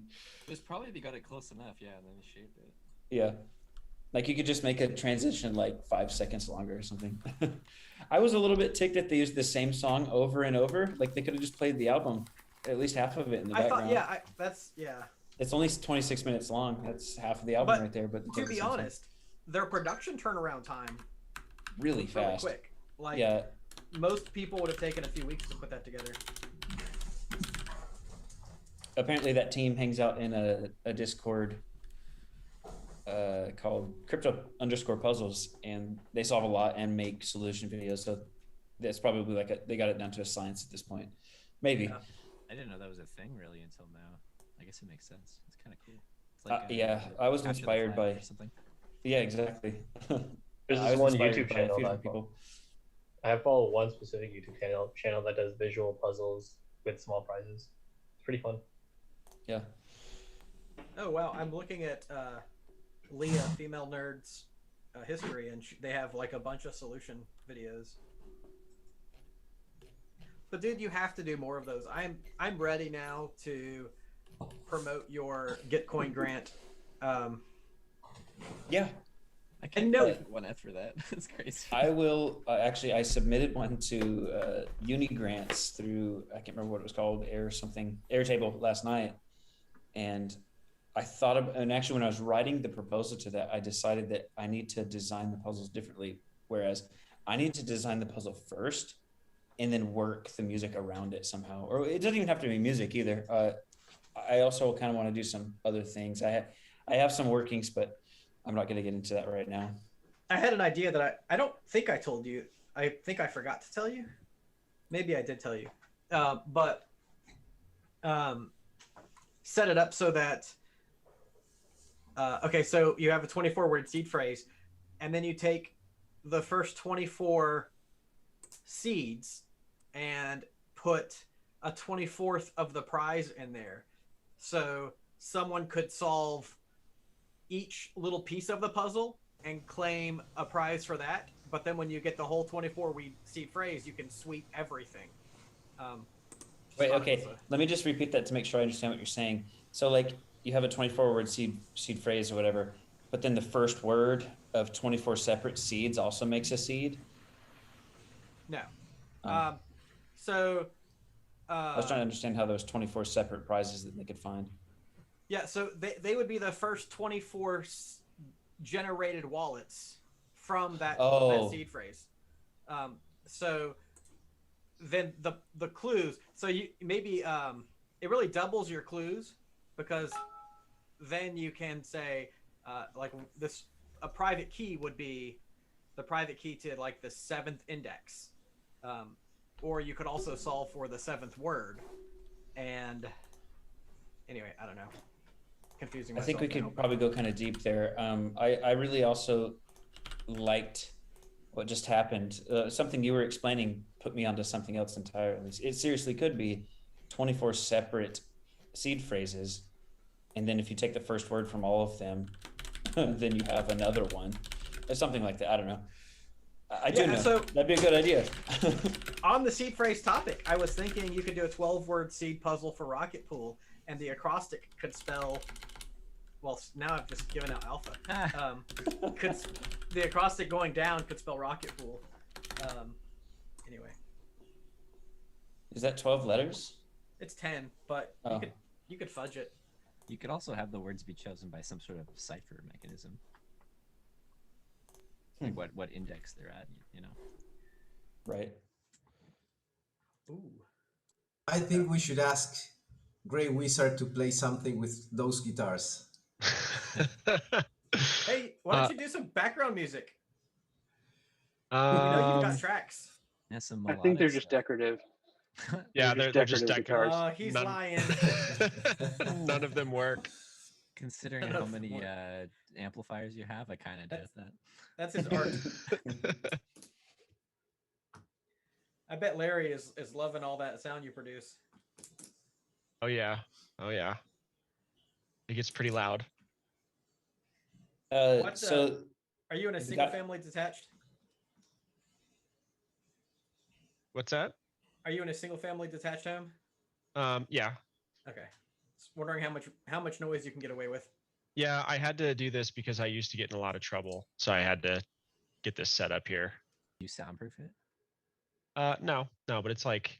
something. It was probably they got it close enough, yeah, and then they shaped it. Yeah. Like you could just make a transition like 5 seconds longer or something. I was a little bit ticked that they used the same song over and over. Like they could have just played the album, at least half of it in the I thought, background. yeah, that's yeah. It's only 26 minutes long. That's half of the album But right there. But to be honest, their production turnaround time really was really fast. quick. Like Yeah. most people would have taken a few weeks to put that together. Apparently that team hangs out in a Discord called crypto_puzzles, and they solve a lot and make solution videos. So that's probably like they got it down to a science at this point. Maybe. Yeah. I didn't know that was a thing really until now. I guess it makes sense. It's kind of cool. It's Yeah, I was Capture the inspired Flag by or something. Yeah, exactly. There's I this was one inspired YouTube by a channel few that I different people. I follow one specific YouTube channel that does visual puzzles with small prizes. It's pretty fun. Yeah. Oh wow, I'm looking at Leah Female Nerds history, and they have like a bunch of solution videos. But dude, you have to do more of those. I'm ready now to promote your Gitcoin grant. Yeah. I can't no- believe one for that. It's crazy. I will actually. I submitted one to Uni Grants through I can't remember what it was called, Airtable last night, and I thought of, and actually when I was writing the proposal to that, I decided that I need to design the puzzles differently. Whereas I need to design the puzzle first, and then work the music around it somehow. Or it doesn't even have to be music either. I also kind of want to do some other things. I have some workings, but I'm not going to get into that right now. I had an idea that I don't think I told you. I think I forgot to tell you. Maybe I did tell you. But set it up so that, okay, so you have a 24-word seed phrase, and then you take the first 24 seeds and put a 24th of the prize in there. So someone could solve each little piece of the puzzle and claim a prize for that. But then when you get the whole 24 seed phrase, you can sweep everything. Wait, okay. Let me just repeat that to make sure I understand what you're saying. So like you have a 24-word seed phrase or whatever, but then the first word of 24 separate seeds also makes a seed? No. I was trying to Uh, understand how those 24 separate prizes that they could find. yeah, so they would be the first 24 generated wallets from that seed phrase. So then the clues, so you maybe it really doubles your clues, because then you can say like this, a private key would be the private key to like the 7th index, or you could also solve for the 7th word. And anyway, I don't know, confusing I myself think we now, could probably go kind of deep there. I really also liked what just happened. Something you were explaining put me onto something else entirely. It seriously could be 24 separate seed phrases, and then if you take the first word from all of them, then you have another one, or something like that. I don't know. I do know. So that'd be a good idea. on the seed phrase topic, I was thinking you could do a 12-word seed puzzle for Rocket Pool, and the acrostic could spell. Well, now I've just given out alpha. The acrostic going down could spell Rocket Pool. Anyway, Is that 12 letters? it's 10, but Oh. you could fudge it. You could also have the words be chosen by some sort of cipher mechanism. Like what index they're at, you know. Right. Ooh. I think we should ask Grey Wizard to play something with those guitars. Hey, why don't you do some background music? We know you've got tracks. That's some I think they're melodic just stuff. decorative. Yeah, they're just decorative decorative. guitars. He's None- lying. None of them work. Considering how many amplifiers you have, I kind of doubt that. That's his art. I bet Larry is loving all that sound you produce. Oh yeah. Oh yeah. It gets pretty loud. So Are you in a You single got- family detached? What's that? Are you in a single family detached home? Yeah. Okay. wondering how much noise you can get away with. Yeah, I had to do this because I used to get in a lot of trouble, so I had to get this set up here. You soundproof it? No, but it's like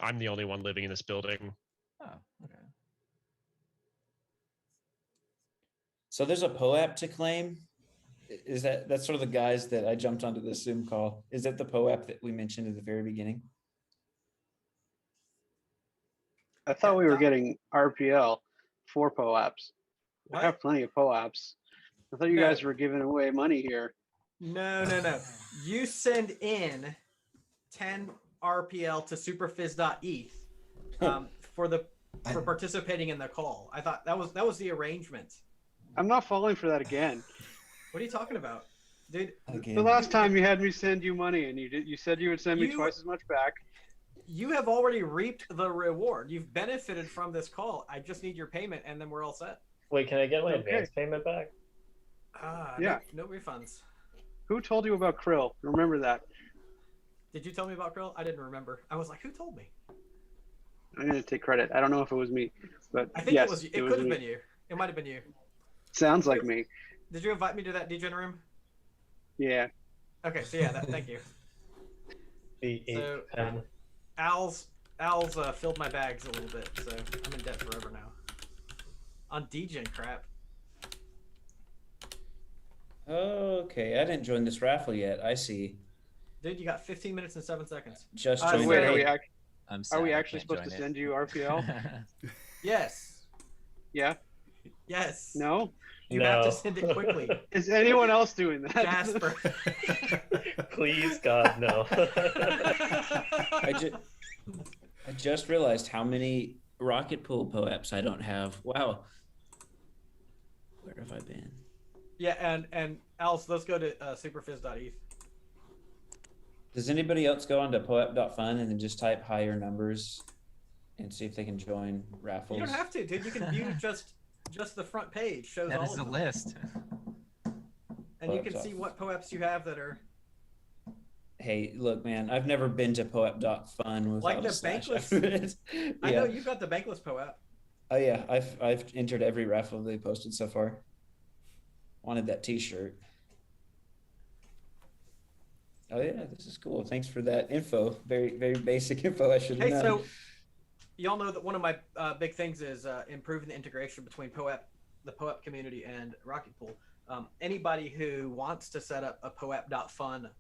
I'm the only one living in this building. Oh, okay. So there's a POAP to claim. Is that's sort of the guys that I jumped onto this Zoom call? Is that the POAP that we mentioned at the very beginning? I thought we were getting RPL for POAPs. I What? have plenty of POAPs. I thought you No. guys were giving away money here. No. You send in 10 RPL to superfizz.eth for participating in the call. I thought that was the arrangement. I'm not falling for that again. What are you talking about, dude? Again. The last time you had me send you money, and you said you would send me twice as much back. You have already reaped the reward. You've benefited from this call. I just need your payment, and then we're all set. Wait, can I get my Okay. advance payment back? Yeah. No refunds. Who told you about Krill? Remember that. Did you tell me about Krill? I didn't remember. I was like, who told me? I'm gonna take credit. I don't know if it was me, but I think yes, it was. It was could have me. been you. It might have been you. Sounds like me. Did you invite me to that degen room? Yeah. Okay, so yeah, thank you. The 8 So- pen. Al's filled my bags a little bit, so I'm in debt forever now. On degen crap. Okay, I didn't join this raffle yet. I see. Dude, you got 15 minutes and 7 seconds. Just Uh, joined. Wait, the are we, raid. I'm sad are we I actually can't supposed to join send it. you RPL? Yes. Yeah. Yes. No. You have to send it quickly. Is anyone else doing that? Jasper. Please, God, no. I just realized how many rocket pool POAPs I don't have. Wow. Where have I been? Yeah, and Al's, let's go to superfizz.eth. Does anybody else go onto poap.fun and then just type higher numbers and see if they can join raffles? You don't have to, dude. You can view just the front page. Shows That all is of a them. list. And you can Poeps see off. what POAPs you have that are Hey, look, man, I've never been to poap.fun without Like the a slash bankless- after it. I know Yeah. you've got the bankless POAP. Oh yeah, I've entered every raffle they posted so far. Wanted that T-shirt. Oh yeah, this is cool. Thanks for that info. Very basic info. I should have Hey, known. so y'all know that one of my big things is improving the integration between the POAP community and Rocket Pool. Anybody who wants to set up a POAP.fun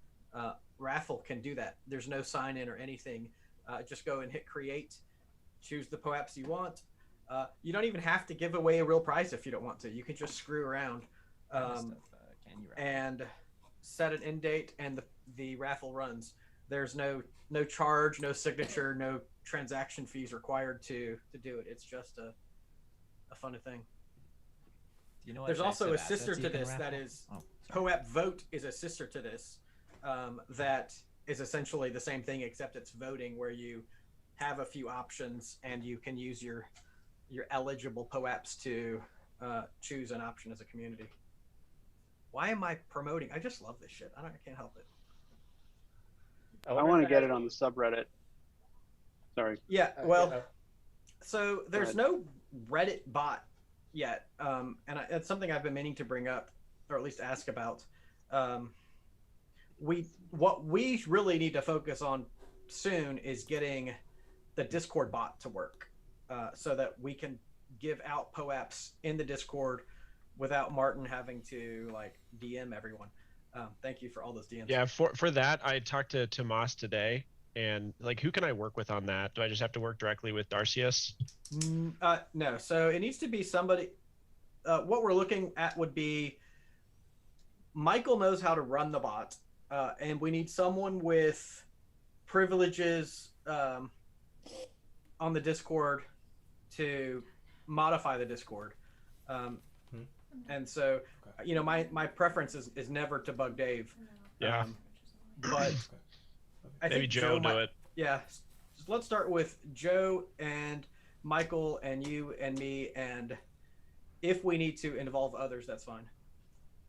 raffle can do that. There's no sign in or anything. Just go and hit create, choose the POAPs you want. You don't even have to give away a real prize if you don't want to. You can just screw around Can you raffle? and set an end date, and the raffle runs. There's no charge, no signature, no transaction fees required to do it. It's just a fun thing. Do you know what There's types also of a sister assets to you can this that raffle? is Oh, sorry. POAP Vote is a sister to this that is essentially the same thing, except it's voting, where you have a few options and you can use your eligible POAPs to choose an option as a community. Why am I promoting? I just love this shit. I can't help it. I want to get it on the subreddit. Sorry. Yeah, well, so there's no Reddit bot yet, and it's something I've been meaning to bring up, or at least ask about. What we really need to focus on soon is getting the Discord bot to work, so that we can give out POAPs in the Discord without Martin having to like DM everyone. Thank you for all those DMs. Yeah, for that, I talked to Tomas today, and like, who can I work with on that? Do I just have to work directly with Darcius? No, so it needs to be somebody. What we're looking at would be Michael knows how to run the bot, and we need someone with privileges on the Discord to modify the Discord. And so, you know, my preference is never to bug Dave. Yeah. But I Maybe think Joe do might, it. Yeah. So let's start with Joe and Michael and you and me, and if we need to involve others, that's fine.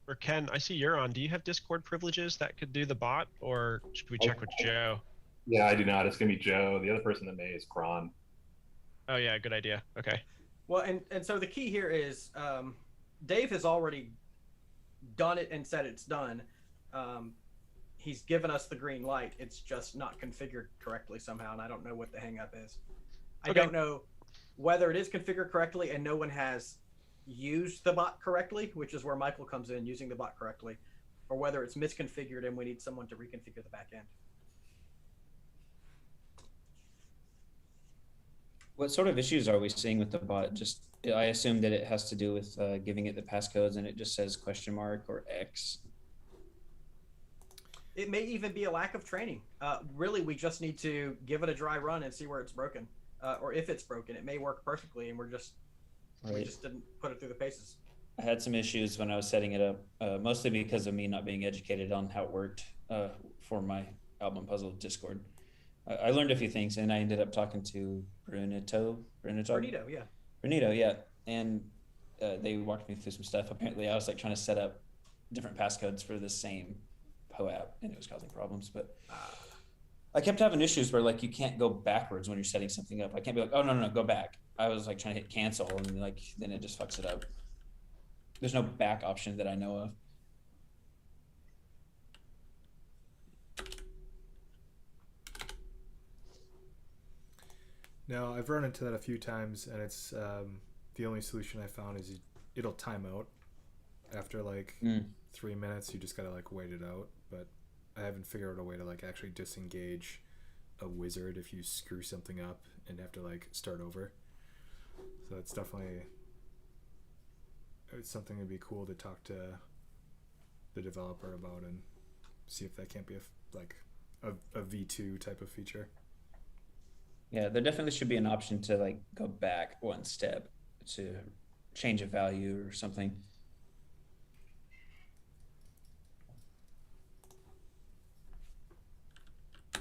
Or Ken, I see you're on. Do you have Discord privileges that could do the bot, or should we check with Joe? Yeah, I do not. It's gonna be Joe. The other person that may is Kron. Oh yeah, good idea. Okay. Well, and so the key here is Dave has already done it and said it's done. He's given us the green light. It's just not configured correctly somehow, and I don't know what the hang up is. I Okay. don't know whether it is configured correctly and no one has used the bot correctly, which is where Michael comes in, using the bot correctly, or whether it's misconfigured and we need someone to reconfigure the back end. What sort of issues are we seeing with the bot? Just, I assume that it has to do with giving it the passcodes and it just says question mark or X. It may even be a lack of training. Really, we just need to give it a dry run and see where it's broken, or if it's broken. It may work perfectly, and we just didn't put it through the paces. I had some issues when I was setting it up, mostly because of me not being educated on how it worked for my album puzzle Discord. I learned a few things, and I ended up talking to Brunito, yeah, and they walked me through some stuff. Apparently, I was like trying to set up different passcodes for the same POAP, and it was causing problems. But I kept having issues where like you can't go backwards when you're setting something up. I can't be like, oh no, go back. I was like trying to hit cancel, and like then it just fucks it up. There's no back option that I know of. No, I've run into that a few times, and it's the only solution I found is it'll time out after like 3 minutes. You just gotta like wait it out. But I haven't figured out a way to like actually disengage a wizard if you screw something up and have to like start over. So it's definitely something that'd be cool to talk to the developer about and see if that can't be a V2 type of feature. Yeah, there definitely should be an option to like go back one step to change a value or something.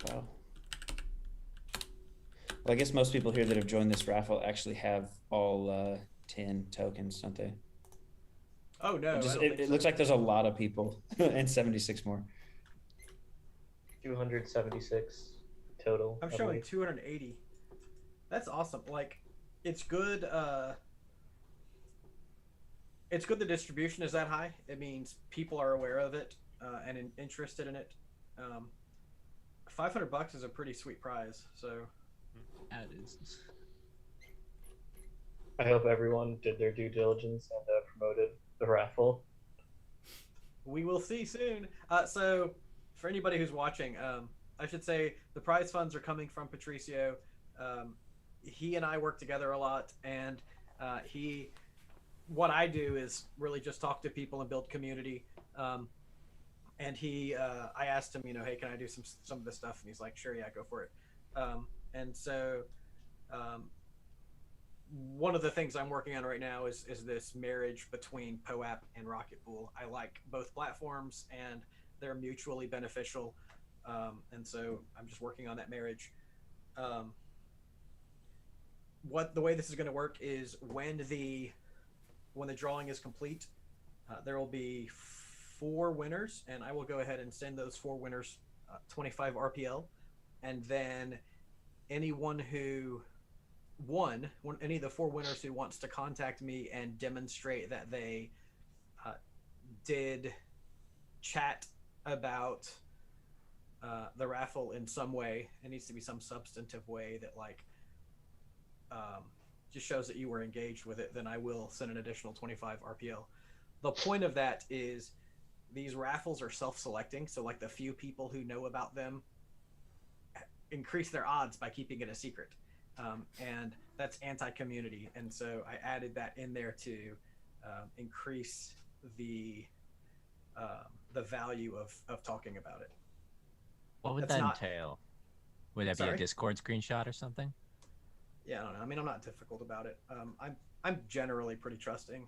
Wow. Well, I guess most people here that have joined this raffle actually have all 10 tokens, don't they? Oh no! It looks like there's a lot of people and 76 more. 276 total. I'm showing 280. That's awesome. Like, it's good. It's good the distribution is that high. It means people are aware of it and interested in it. $500 is a pretty sweet prize. So that is. I hope everyone did their due diligence and promoted the raffle. We will see soon. So for anybody who's watching, I should say the prize funds are coming from Patricio. He and I work together a lot, and what I do is really just talk to people and build community. And I asked him, hey, can I do some of this stuff? And he's like, sure, yeah, go for it. And so one of the things I'm working on right now is this marriage between POAP and Rocket Pool. I like both platforms, and they're mutually beneficial. And so I'm just working on that marriage. The way this is going to work is when the drawing is complete, there will be 4 winners, and I will go ahead and send those 4 winners 25 RPL, and then anyone who won, any of the 4 winners who wants to contact me and demonstrate that they did chat about the raffle in some way, it needs to be some substantive way that like just shows that you were engaged with it, then I will send an additional 25 RPL. The point of that is these raffles are self-selecting, so like the few people who know about them increase their odds by keeping it a secret. And that's anti-community, and so I added that in there to increase the value of talking about it. What would that entail? Would that be a Discord screenshot or something? Yeah, I don't know. I mean, I'm not difficult about it. I'm generally pretty trusting,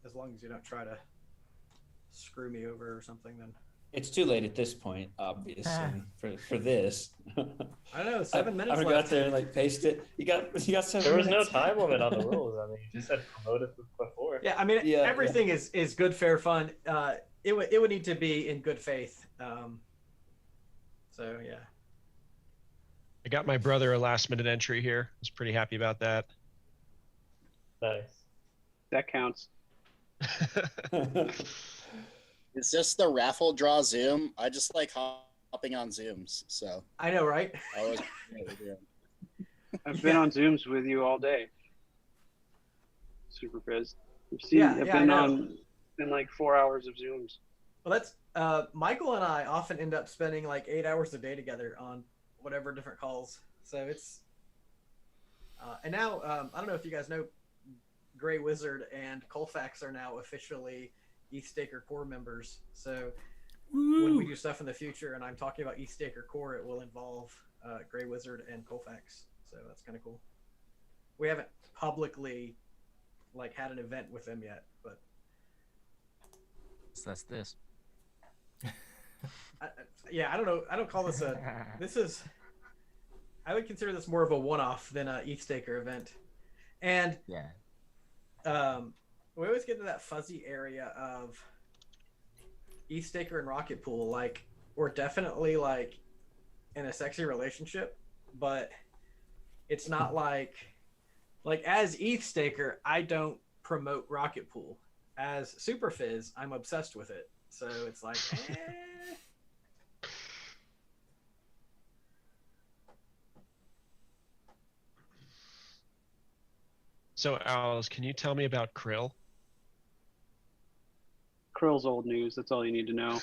as long as you don't try to screw me over or something. Then it's too late at this point, obviously, for this. I don't know. 7 minutes. I'm gonna go out there and like paste it. You got 7 minutes. There was no time limit on the rules. I mean, you just said promote it before. Yeah, I mean, everything is good, fair, fun. It would need to be in good faith. So yeah. I got my brother a last minute entry here. I was pretty happy about that. Nice. That counts. Is this the raffle draw Zoom? I just like hopping on Zooms, so I know, right? I always know what we're doing. I've been on Zooms with you all day. Super Fizz. I've been on like 4 hours of Zooms. Well, that's Michael and I often end up spending like 8 hours a day together on whatever different calls. So it's and now I don't know if you guys know, Gray Wizard and Colfax are now officially ETHStaker core members. So when we do stuff in the future and I'm talking about ETHStaker core, it will involve Gray Wizard and Colfax. So that's kind of cool. We haven't publicly like had an event with them yet, but So that's this. I don't know. I don't call this a. This is. I would consider this more of a one-off than a ETHStaker event, and Yeah. We always get to that fuzzy area of ETHStaker and Rocket Pool. Like we're definitely like in a sexy relationship, but it's not like as ETHStaker, I don't promote Rocket Pool. As Super Fizz, I'm obsessed with it. So it's like, So, Alice, can you tell me about Krill? Krill's old news. That's all you need to know.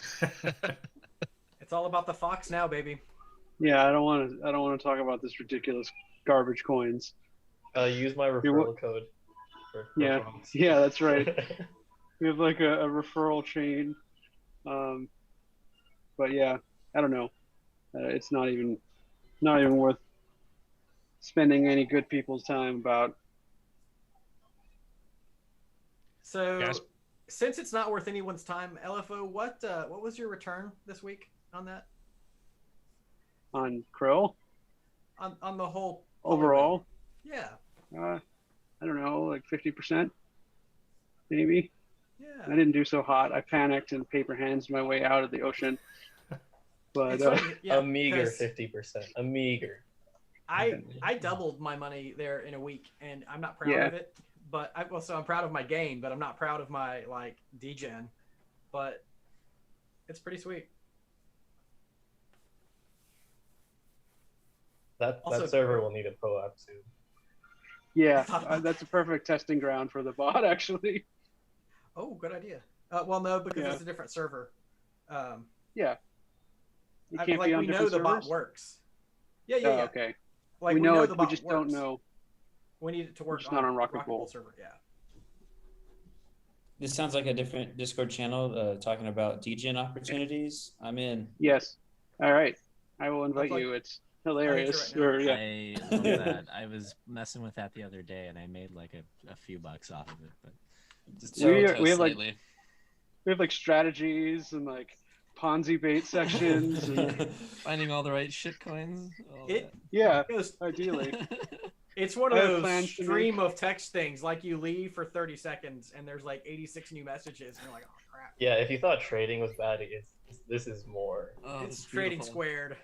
It's all about the fox now, baby. Yeah, I don't want to talk about this ridiculous garbage coins. Use my referral code. Yeah, that's right. We have like a referral chain. But yeah, I don't know. It's not even worth spending any good people's time about. So, Yes. Since it's not worth anyone's time, LFO, what was your return this week on that? On Krill? On the whole Overall? Yeah. I don't know, like 50%, maybe. Yeah. I didn't do so hot. I panicked and paper hands my way out of the ocean. But a meager 50%. A meager. I doubled my money there in a week, and I'm not proud of it. But I'm proud of my gain, but I'm not proud of my like degen. But it's pretty sweet. That server will need a pro app soon. Yeah, that's a perfect testing ground for the bot, actually. Oh, good idea. Well, no, because it's a different server. Yeah. You can't be on we know different the bot servers? works. Yeah. Okay. Like we know it, the we bot just works. don't know. We need it to work Just not on Rocket Pool Pool server. Yeah. This sounds like a different Discord channel talking about degen opportunities. I'm in. Yes. All right. I will invite you. It's hilarious. Right I love that. I was messing with that the other day, and I made like a few bucks off of it. But Just we have like strategies and like Ponzi bait sections. And, finding all the right shit coins. Ideally. It's one of those stream of text things. Like you leave for 30 seconds, and there's like 86 new messages, and you're like, oh crap. Yeah, if you thought trading was bad, this is more. Oh, it's trading squared.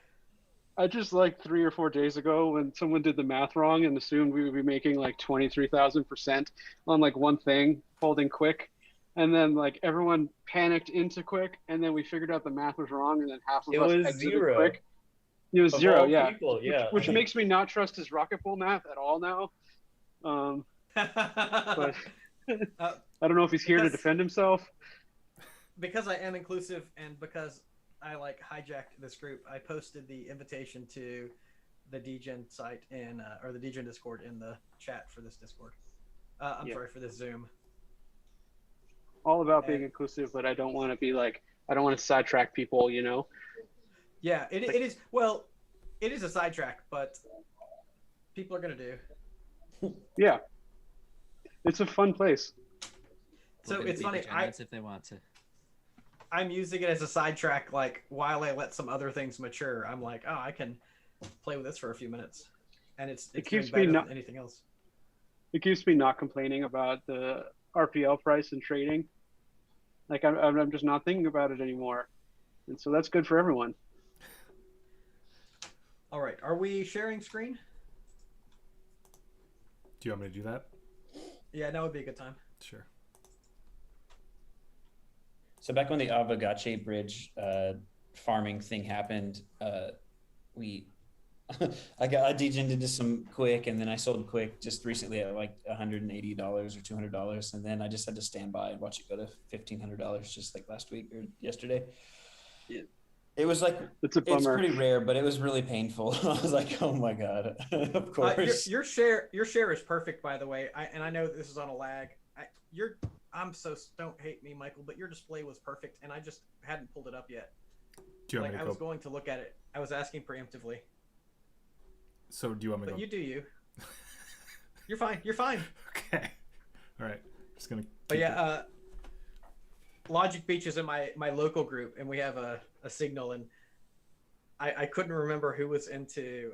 I just like 3 or 4 days ago when someone did the math wrong and assumed we would be making like 23,000% on like one thing, holding Quick, and then like everyone panicked into Quick, and then we figured out the math was wrong, and then half of us exited zero. Quick. It was zero, People, which makes me not trust his Rocket Pool math at all now. But I don't know if he's here to defend himself. Because I am inclusive and because I like hijacked this group, I posted the invitation to the degen site or the degen Discord in the chat for this Discord. Sorry, for this Zoom. All about being inclusive, but I don't want to be like, I don't want to sidetrack people, you know? Yeah, it is. Well, it is a sidetrack, but people are going to do. Yeah. It's a fun place. So it's funny. If they want to. I'm using it as a sidetrack, like while I let some other things mature. I'm like, oh, I can play with this for a few minutes, and it keeps me not anything else. It keeps me not complaining about the RPL price and trading. Like I'm just not thinking about it anymore, and so that's good for everyone. All right, are we sharing screen? Do you want me to do that? Yeah, that would be a good time. Sure. So back when the Avagache Bridge farming thing happened, we I degened into some quick, and then I sold quick just recently at like $180 or $200, and then I just had to stand by and watch it go to $1,500 just like last week or yesterday. Yeah. It was like It's a bummer. It's pretty rare, but it was really painful. I was like, oh my god, of course. Your share is perfect, by the way. I know this is on a lag. Don't hate me, Michael, but your display was perfect, and I just hadn't pulled it up yet. Do you want me to I was going to look at it. I was asking preemptively. So do you want me to But go? you do you. You're fine. You're fine. Okay. All right. Just gonna. But yeah, Logic Beach is in my local group, and we have a signal, and I couldn't remember who was into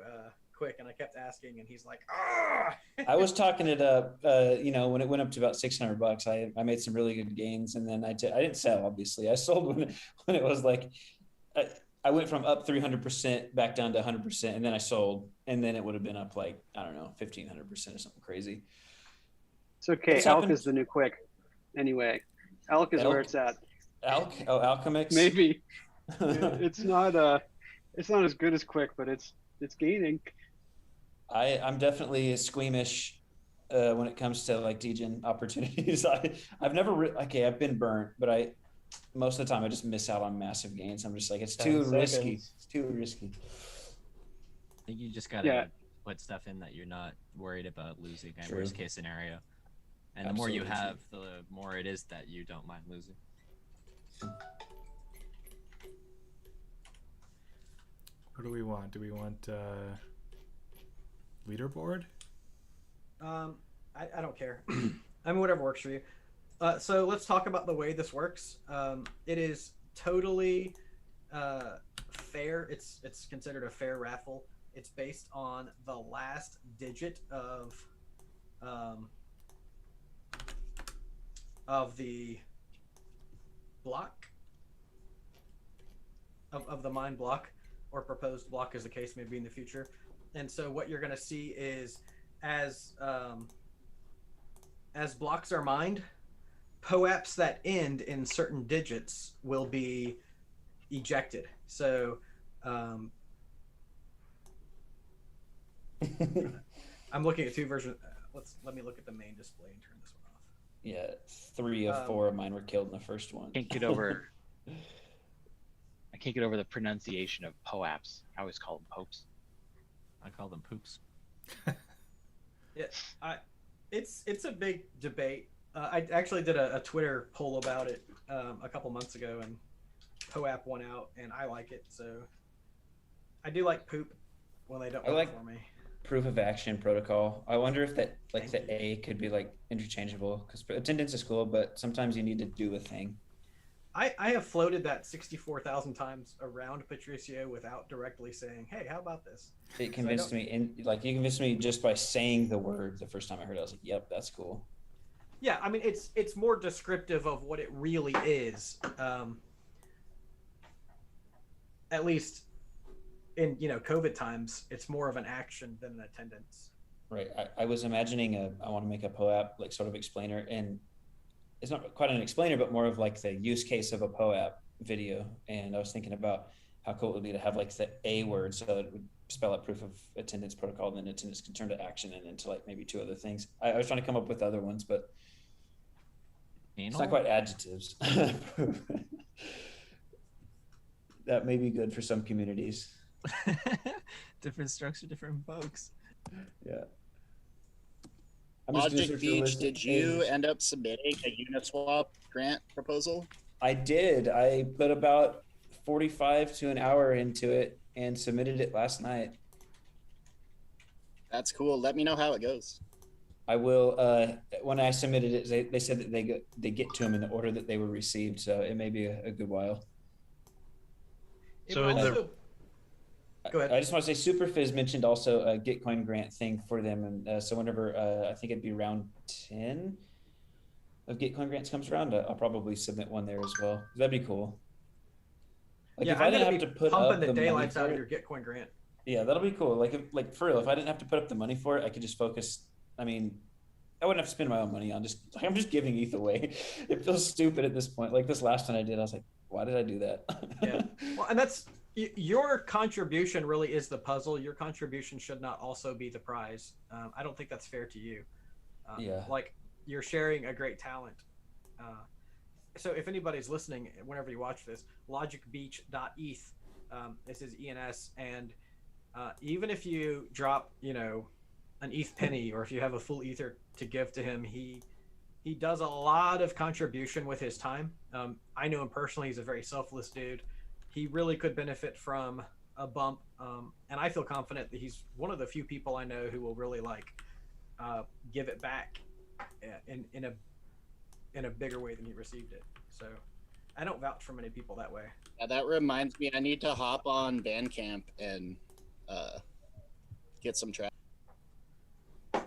Quick, and I kept asking, and he's like, ah. I was talking it up, when it went up to about $600. I made some really good gains, and then I didn't sell. Obviously, I sold when it was like. I went from up 300% back down to 100%, and then I sold, and then it would have been up like, I don't know, 1,500% or something crazy. It's okay. What's Elk happened? is the new Quick. Anyway, Elk is where it's at. Elk? Oh, Alchemix? Maybe. It's not as good as Quick, but it's gaining. I'm definitely squeamish when it comes to like degen opportunities. I've never I've been burnt, but most of the time I just miss out on massive gains. I'm just like, it's too 10 risky. seconds. It's too risky. I think you just gotta put stuff in that you're not worried about losing. True. Worst case scenario, and the more you Absolutely have, the more it is that you don't mind losing. What do we want? Do we want leaderboard? I don't care. I mean, whatever works for you. So let's talk about the way this works. It is totally fair. It's considered a fair raffle. It's based on the last digit of the block of the mine block, or proposed block, as the case may be in the future. And so what you're going to see is as blocks are mined, POAPs that end in certain digits will be ejected. So I'm looking at two versions. Let me look at the main display and turn this one off. Yeah, 3 of 4 of mine were killed in the first one. I can't get over the pronunciation of POAPs. I always call them popes. I call them poops. It's a big debate. I actually did a Twitter poll about it a couple months ago, and POAP won out, and I like it. So I do like poop when they don't work for me. Proof of action protocol. I wonder if that the A could be like interchangeable, because attendance is cool, but sometimes you need to do a thing. I have floated that 64,000 times around Patricio without directly saying, "Hey, how about this?" It convinced me, you convinced me just by saying the word the first time I heard it. I was like, "Yep, that's cool." Yeah, I mean, it's more descriptive of what it really is. At least in COVID times, it's more of an action than an attendance. Right. I was imagining I want to make a POAP like sort of explainer, and it's not quite an explainer, but more of like the use case of a POAP video. And I was thinking about how cool it would be to have like the A word, so it would spell out proof of attendance protocol, and then attendance can turn to action and into like maybe 2 other things. I was trying to come up with other ones, but it's not quite adjectives. That may be good for some communities. Different structure, different folks. Yeah. Logic Beach, did you end up submitting a Uniswap grant proposal? I did. I put about 45 to an hour into it and submitted it last night. That's cool. Let me know how it goes. I will. When I submitted it, they said that they get to them in the order that they were received, so it may be a good while. So in the Go ahead. I just want to say Superfizz mentioned also a Gitcoin grant thing for them. And so whenever I think it'd be round 10 of Gitcoin grants comes around, I'll probably submit one there as well. That'd be cool. Like if I didn't have to put pumping up the daylights money out of for your Gitcoin grant. Yeah, that'll be cool. Like for real, if I didn't have to put up the money for it, I could just focus. I mean, I wouldn't have to spend my own money on I'm just giving ETH away. It feels stupid at this point. Like this last one I did, I was like, why did I do that? Yeah. Well, and that's your contribution really is the puzzle. Your contribution should not also be the prize. I don't think that's fair to you. Yeah. Like you're sharing a great talent. So if anybody's listening, whenever you watch this, logicbeach.eth, this is ENS, and even if you drop, an ETH penny, or if you have a full ether to give to him, he does a lot of contribution with his time. I know him personally. He's a very selfless dude. He really could benefit from a bump. And I feel confident that he's one of the few people I know who will really give it back in a bigger way than he received it. So I don't vouch for many people that way. Yeah, that reminds me, I need to hop on Bandcamp and get some tracks.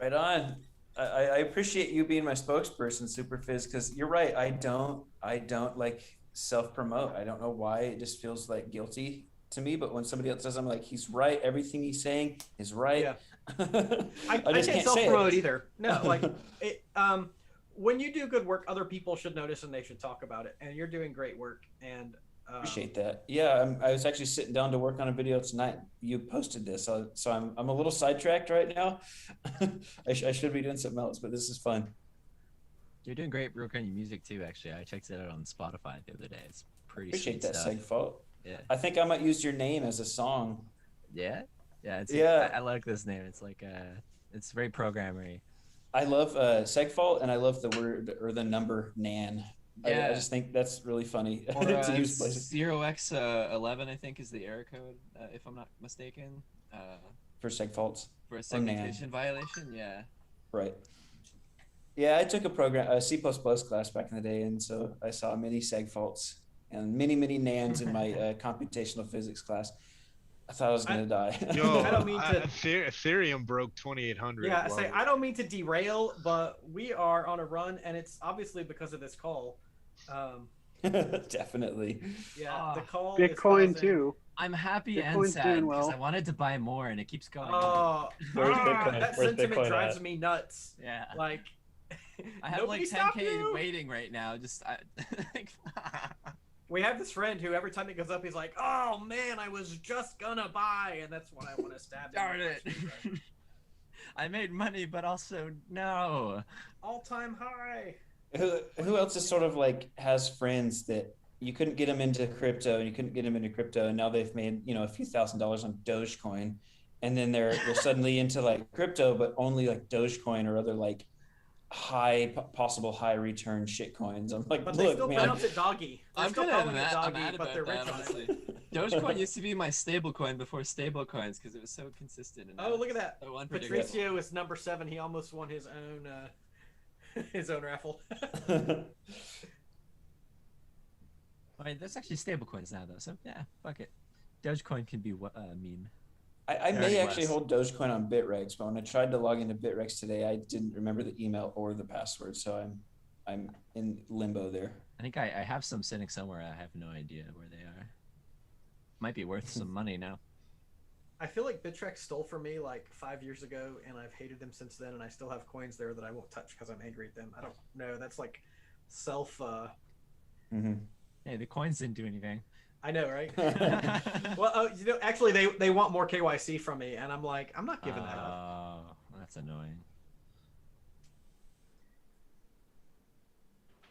Right on. I appreciate you being my spokesperson, Superfizz, because you're right. I don't like self-promote. I don't know why. It just feels like guilty to me. But when somebody else says, I'm like, he's right. Everything he's saying is right. Yeah. I just can't can't self-promote say it. either. No, when you do good work, other people should notice and they should talk about it. And you're doing great work. And Appreciate that. Yeah, I was actually sitting down to work on a video tonight. You posted this, so I'm a little sidetracked right now. I should be doing something else, but this is fun. You're doing great work on your music too. Actually, I checked it out on Spotify the other day. It's pretty. Appreciate sweet that, stuff. Segfault. Yeah. I think I might use your name as a song. Yeah. Yeah. Yeah. I like this name. It's like it's very programmery. I love Segfault, and I love the word or the number Nan. Yeah. I just think that's really funny Or, to use places 0x11, I think, is the error code, if I'm not mistaken. for Segfaults. For a Nan. segmentation violation, yeah. Right. Yeah, I took a C++ class back in the day, and so I saw many Segfaults and many Nans in my computational physics class. I thought I was gonna die. Yo, I don't mean to. Ethereum broke 2800. Yeah, I don't mean to derail, but we are on a run, and it's obviously because of this call. Definitely. Yeah, the call. Bitcoin too. I'm happy Bitcoin's and sad doing because well. I wanted to buy more, and it keeps going. Where's Bitcoin? That Where's sentiment Bitcoin drives at? me nuts. Yeah. Like, I have nobody like stop 10K you! waiting right now. Just We have this friend who every time it goes up, he's like, "Oh man, I was just gonna buy," and that's when I want to stab him. darn it. I made money, but also no. All-time high. Who else is sort of like has friends that you couldn't get them into crypto and you couldn't get them into crypto, and now they've made a few $1,000s on Dogecoin, and then they're suddenly into like crypto, but only like Dogecoin or other like possible high return shit coins. I'm like, But look, they still man. pronounce it doggy. They're I'm still kind of calling it mad, I'm doggy, mad but about they're that, rich on honestly. it. Dogecoin used to be my stable coin before stable coins because it was so consistent. And Oh, look at that. so unpredictable. Patricio is number 7. He almost won his own raffle. I mean, there's actually stable coins now, though. So yeah, fuck it. Dogecoin can be a meme. I may actually less. hold Dogecoin on Bitrex, but when I tried to log into Bitrex today, I didn't remember the email or the password, so I'm in limbo there. I think I have some sitting somewhere. I have no idea where they are. Might be worth some money now. I feel like Bittrex stole from me like 5 years ago, and I've hated them since then, and I still have coins there that I won't touch because I'm angry at them. I don't know. That's like self. Hey, the coins didn't do anything. I know, right? Well, actually, they want more KYC from me, and I'm like, I'm not giving that up. Oh, that's annoying.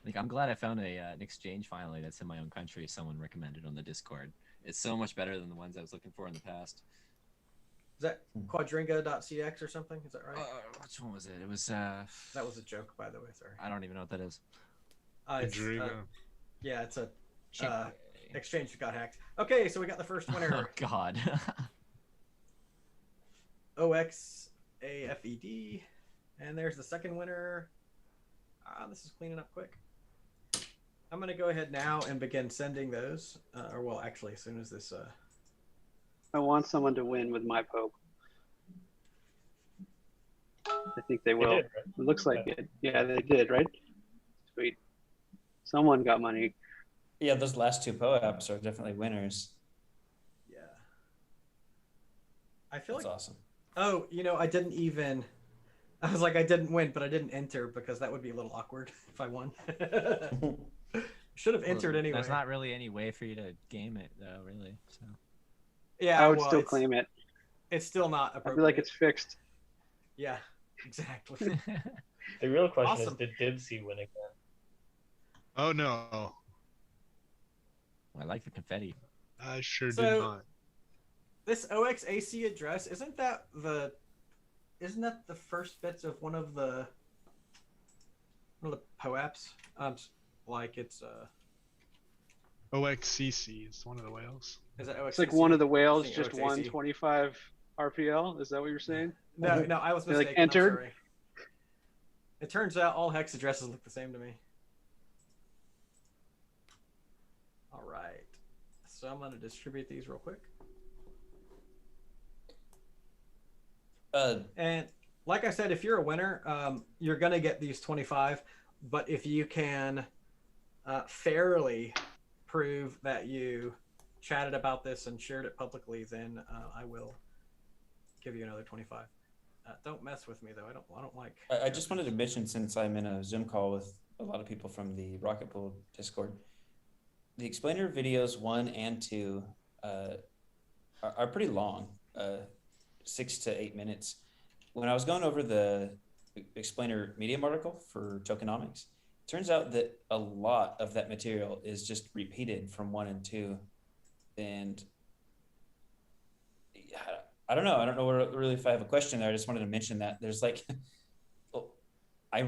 Like, I'm glad I found an exchange finally that's in my own country. Someone recommended on the Discord. It's so much better than the ones I was looking for in the past. Is that quadringa.cx or something? Is that right? Which one was it? It was. That was a joke, by the way. Sorry. I don't even know what that is. Yeah, it's a exchange that got hacked. Okay, so we got the first winner. Oh God. OXAFED, and there's the second winner. This is cleaning up quick. I'm gonna go ahead now and begin sending those. Or well, actually, as soon as this. I want someone to win with my Pope. I think they will. They did, right? It looks like it. Yeah, they did, right? Sweet. Someone got money. Yeah, those last two PO apps are definitely winners. Yeah. I feel That's like. awesome. Oh, I didn't even. I was like, I didn't win, but I didn't enter because that would be a little awkward if I won. Should have entered anyway. There's not really any way for you to game it, though, really. So. Yeah, I would still claim it. It's still not appropriate. I feel like it's fixed. Yeah, exactly. The real question Awesome. is, did Dibsy win again? Oh no, I like the confetti. I sure So- did not. This OXAC address, isn't that the first bits of one of the POAPs? Like it's OXCC is one of the whales. Is that OXAC? It's like one of the whales I think just OXAC. won 25 RPL. Is that what you're saying? No, I was They, mistaken. like, entered? I'm sorry. It turns out all hex addresses look the same to me. All right. So I'm going to distribute these real quick. And like I said, if you're a winner, you're going to get these 25. But if you can fairly prove that you chatted about this and shared it publicly, then I will give you another 25. Don't mess with me though. I don't like. I just wanted to mention, since I'm in a Zoom call with a lot of people from the Rocket Pool Discord, the explainer videos 1 and 2 are pretty long, 6 to 8 minutes. When I was going over the explainer Medium article for tokenomics, it turns out that a lot of that material is just repeated from 1 and 2, and I don't know. I don't know really if I have a question there. I just wanted to mention that there's like, I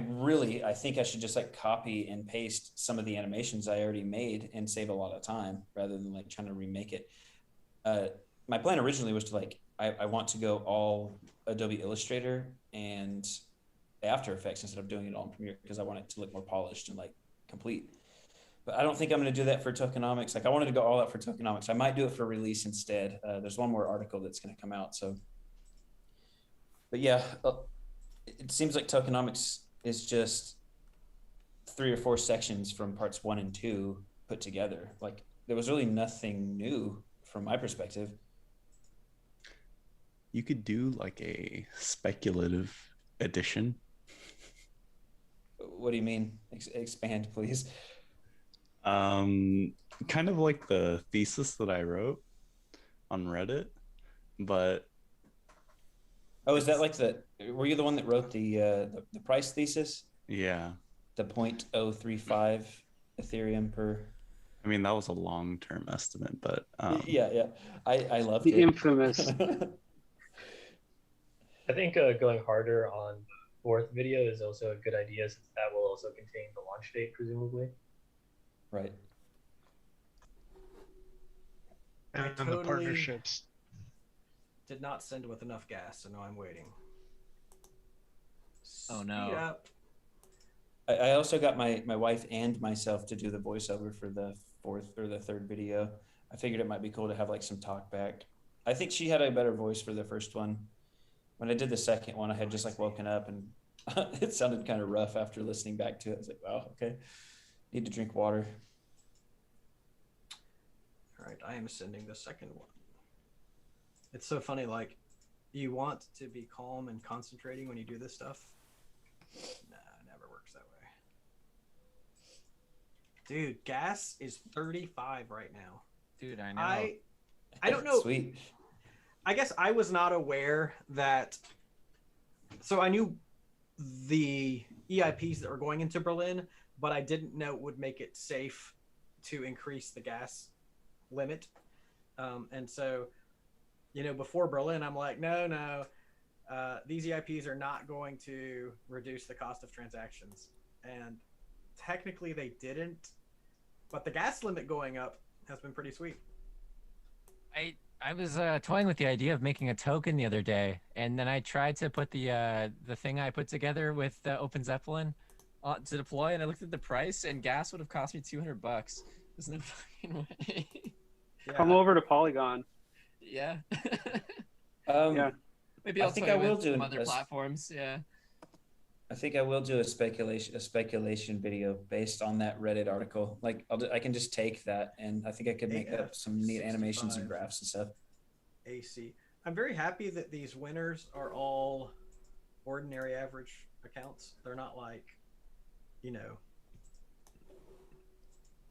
think I should just like copy and paste some of the animations I already made and save a lot of time rather than like trying to remake it. My plan originally was to like, I want to go all Adobe Illustrator and After Effects instead of doing it all in Premiere, because I want it to look more polished and like complete. But I don't think I'm going to do that for tokenomics. Like I wanted to go all out for tokenomics. I might do it for release instead. There's one more article that's going to come out. So, but yeah, it seems like tokenomics is just 3 or 4 sections from parts 1 and 2 put together. Like there was really nothing new from my perspective. You could do like a speculative edition. What do you mean? Expand, please. Kind of like the thesis that I wrote on Reddit, but oh, is that like were you the one that wrote the price thesis? Yeah, the 0.035 Ethereum per. I mean, that was a long-term estimate, but yeah, I loved the it. Infamous. I think going harder on the 4th video is also a good idea, since that will also contain the launch date, presumably. Right. And the totally partnerships. Did not send with enough gas, so now I'm waiting. Oh no. Speed up. I also got my wife and myself to do the voiceover for the 4th or the 3rd video. I figured it might be cool to have like some talk back. I think she had a better voice for the first one. When I did the second one, I had just like woken up and it sounded kind of rough after listening back to it. I was like, wow, okay. Need to drink water. All right, I am sending the second one. It's so funny, like, you want to be calm and concentrating when you do this stuff. Nah, it never works that way. Dude, gas is 35 right now. Dude, I know. I don't know. Sweet. I guess I was not aware that. So I knew the EIPs that were going into Berlin, but I didn't know it would make it safe to increase the gas limit. And so, before Berlin, I'm like, no, these EIPs are not going to reduce the cost of transactions. And technically they didn't, but the gas limit going up has been pretty sweet. I was toying with the idea of making a token the other day, and then I tried to put the thing I put together with the Open Zeppelin to deploy, and I looked at the price, and gas would have cost me $200. There's no fucking way. Yeah. Come over to Polygon. Yeah. Yeah. Maybe I'll I think toy I will with do some other a- platforms. Yeah. I think I will do a speculation video based on that Reddit article. Like I can just take that, and I think I could make up some neat animations and 65. graphs and stuff. AC. I'm very happy that these winners are all ordinary average accounts. They're not like, you know,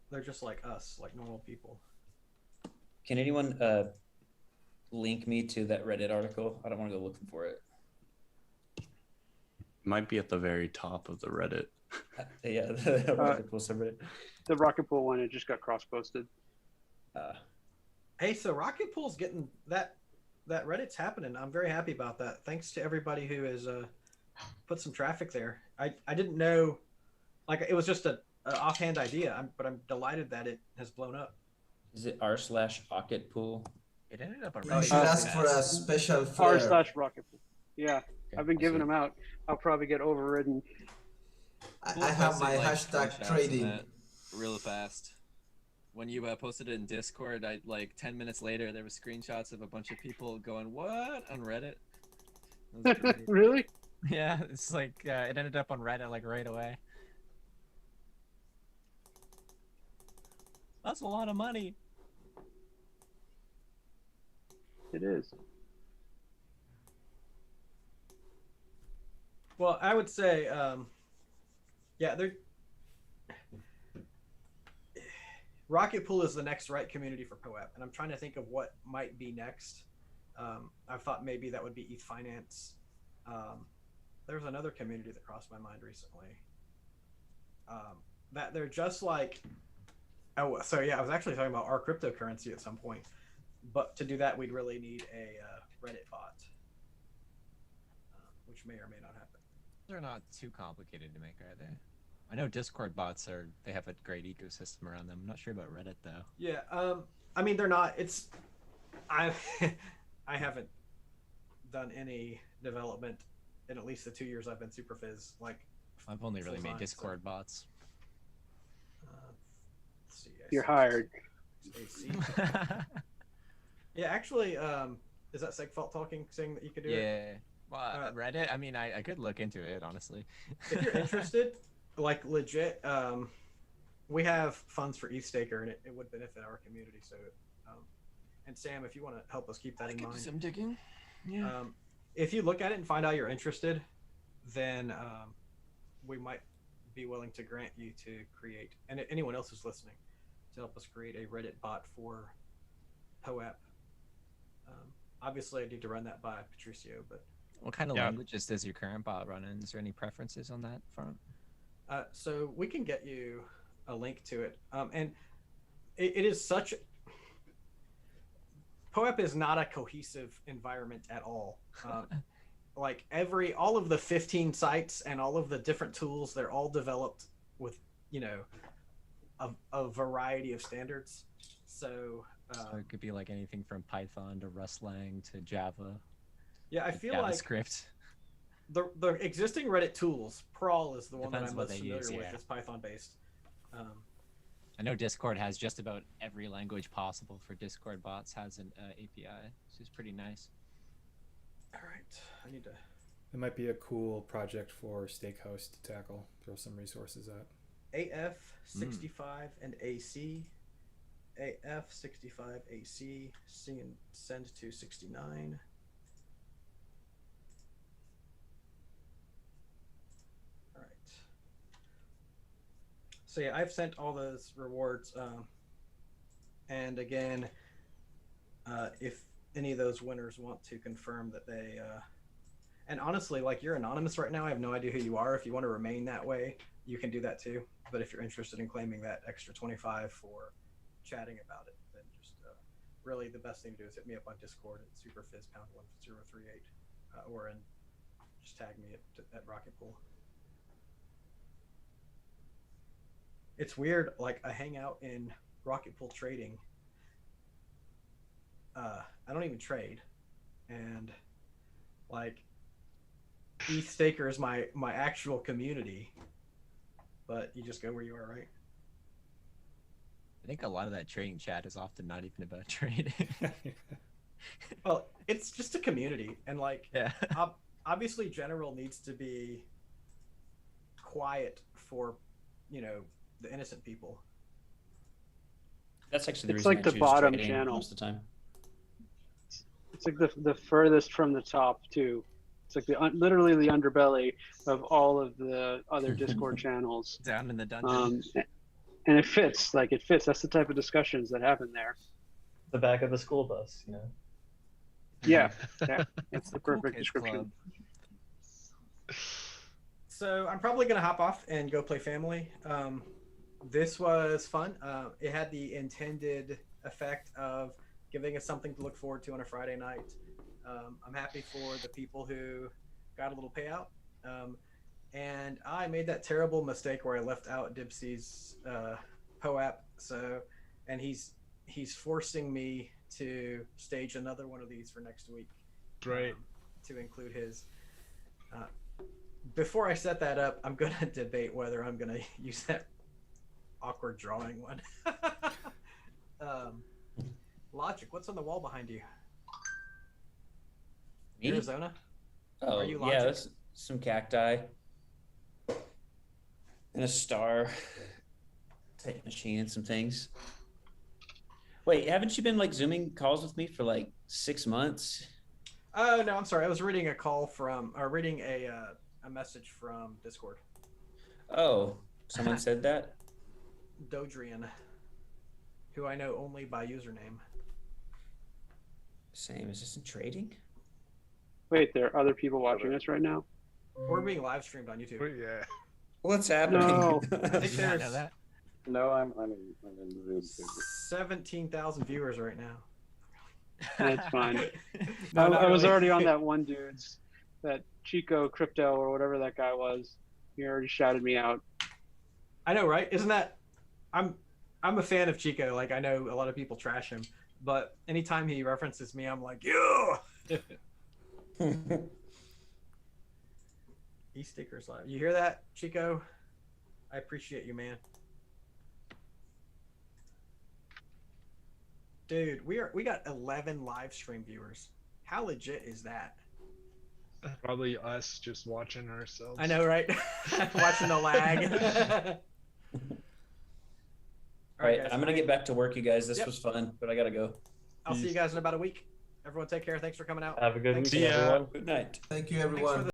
they're just like us, like normal people. Can anyone link me to that Reddit article? I don't want to go looking for it. Might be at the very top of the Reddit. Yeah, the Rocket Pool subreddit. The Rocket Pool one, it just got cross-posted. Hey, so Rocket Pool's getting that Reddit's happening. I'm very happy about that. Thanks to everybody who has put some traffic there. I didn't know, like it was just a offhand idea, but I'm delighted that it has blown up. Is it r/Rocket Pool? It ended up on You should ask for a special flair. r/Rocket Pool. Yeah, I've been giving them out. I'll probably get overridden. I have my hashtag trading. Real fast. When you posted it in Discord, 10 minutes later, there were screenshots of a bunch of people going, "What?" on Reddit. Really? Yeah, it's like it ended up on Reddit like right away. That's a lot of money. It is. Well, I would say, yeah, Rocket Pool is the next right community for POAP, and I'm trying to think of what might be next. I've thought maybe that would be ETH Finance. There was another community that crossed my mind recently. That they're just like, oh, so yeah, I was actually talking about our cryptocurrency at some point, but to do that, we'd really need a Reddit bot, which may or may not happen. They're not too complicated to make, are they? I know Discord bots they have a great ecosystem around them. I'm not sure about Reddit though. Yeah, I mean they're not. I haven't done any development in at least the 2 years I've been Superfizz. Like I've only really made Discord bots. Let's see, You're hired. AC. Yeah, actually, is that Segfault talking, saying that you could do it? Yeah. Well, Reddit. I mean, I could look into it honestly. If you're interested, like legit, we have funds for ETHStaker, and it would benefit our community. So, and Sam, if you want to help us keep that in mind, do some digging. Yeah. If you look at it and find out you're interested, then we might be willing to grant you to create, and anyone else who's listening, to help us create a Reddit bot for POAP. Obviously, I need to run that by Patricio, but. What kind of languages does your current bot run in? Is there any preferences on that front? So we can get you a link to it. And it is such... POAP is not a cohesive environment at all. Like all of the 15 sites and all of the different tools, they're all developed with, a variety of standards. So it could be like anything from Python to Rustlang to Java. Yeah, I feel JavaScript. like the existing Reddit tools, Prawl is the one that I'm most familiar with. Yeah. It's Python based. I know Discord has just about every language possible for Discord bots has an API, which is pretty nice. All right, I need to. It might be a cool project for Steakhouse to tackle. Throw some resources at. AF65 and AC. AF65 AC. Send to 69. So yeah, I've sent all those rewards, and again, if any of those winners want to confirm that they, and honestly, like you're anonymous right now, I have no idea who you are. If you want to remain that way, you can do that too. But if you're interested in claiming that extra 25 for chatting about it, then just really the best thing to do is hit me up on Discord at superfizz#1038, or just tag me at Rocket Pool. It's weird, like I hang out in Rocket Pool trading. I don't even trade, and like ETHStaker is my actual community, but you just go where you are, right? I think a lot of that trading chat is often not even about trading. Well, it's just a community, and like, yeah. Obviously, general needs to be quiet for, the innocent people. That's actually the It's reason like I the choose bottom trading channel most of the time. It's like the furthest from the top too. It's like literally the underbelly of all of the other Discord channels. Down in the dungeon. And it fits. Like it fits. That's the type of discussions that happen there. The back of a school bus, you know. Yeah, that's the perfect description. So I'm probably gonna hop off and go play Family. This was fun. It had the intended effect of giving us something to look forward to on a Friday night. I'm happy for the people who got a little payout. And I made that terrible mistake where I left out Dipsy's POAP. And he's forcing me to stage another one of these for next week. Right. To include his. Before I set that up, I'm gonna debate whether I'm gonna use that awkward drawing one. Logic, what's on the wall behind you? Me? Arizona? Oh, Are you yeah, Logic? that's some cacti and a star type machine and some things. Wait, haven't you been like Zooming calls with me for like 6 months? Oh no, I'm sorry. I was reading a message from Discord. Oh, someone said that? Dodrian, who I know only by username. Same. Is this in trading? Wait, there are other people watching us right now? We're being live streamed on YouTube. Yeah. What's happening? No. I think there's No, I'm in Zoom. 17,000 viewers right now. That's fine. No, not I was really. already on that one dude's, that Chico Crypto or whatever that guy was. He already shouted me out. I know, right? Isn't that? I'm a fan of Chico. Like I know a lot of people trash him, but anytime he references me, I'm like, yeah. E-stickers live. You hear that, Chico? I appreciate you, man. Dude, we got 11 live stream viewers. How legit is that? Probably us just watching ourselves. I know, right? Watching the lag. All right, guys, I'm gonna get back to work, you guys. This Yep. was fun, but I gotta go. I'll see you guys in about a week. Everyone take care. Thanks for coming out. Have a good Thanks. weekend, everyone. Good night. Thank you, Thanks for everyone. the